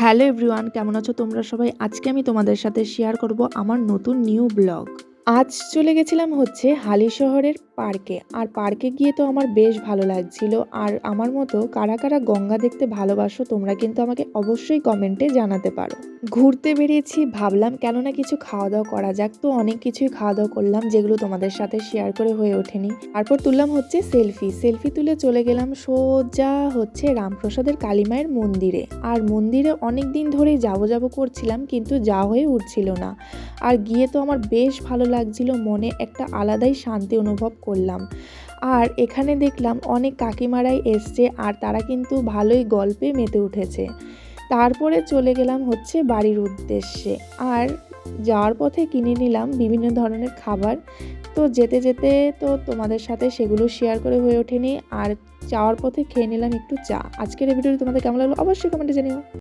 Hello everyone, কেমন আছো তোমরা সবাই? আজকে আমি তোমাদের সাথে শেয়ার করব আমার নতুন নিউ ব্লগ। আজ চলে গেছিলাম হচ্ছে হালিশহরের পার্কে। আর পার্কে গিয়ে তো আমার বেশ ভালো লাগছিল। আর আমার মতো কারা কারা গঙ্গা দেখতে ভালোবাসো তোমরা কিন্তু আমাকে অবশ্যই কমেন্টে জানাতে পারো। ঘুরতে বেরিয়েছি, ভাবলাম কেননা কিছু খাওয়া দাওয়া করা যাক। তো অনেক কিছুই খাওয়া দাওয়া করলাম যেগুলো তোমাদের সাথে শেয়ার করে হয়ে ওঠেনি। তারপর তুললাম হচ্ছে সেলফি তুলে চলে গেলাম সোজা হচ্ছে রামপ্রসাদের কালীমায়ের মন্দিরে। আর মন্দিরে অনেক দিন ধরেই যাবো করছিলাম, কিন্তু যাওয়া হয়ে উঠছিল না। আর গিয়ে তো আমার বেশ ভালো লাগছিল, মনে একটা আলাদাই শান্তি অনুভব করলাম। আর এখানে দেখলাম অনেক কাকিমারাই এসছে, আর তারা কিন্তু ভালোই গল্পে মেতে উঠেছে। তারপরে চলে গেলাম হচ্ছে বাড়ির উদ্দেশ্যে। আর যাওয়ার পথে কিনে নিলাম বিভিন্ন ধরনের খাবার। তো যেতে যেতে তো তোমাদের সাথে সেগুলো শেয়ার করে হয়ে ওঠেনি। আর যাওয়ার পথে খেয়ে নিলাম একটু চা। আজকের এই ভিডিওটি তোমাদের কেমন লাগলো অবশ্যই কমেন্টে জানিও।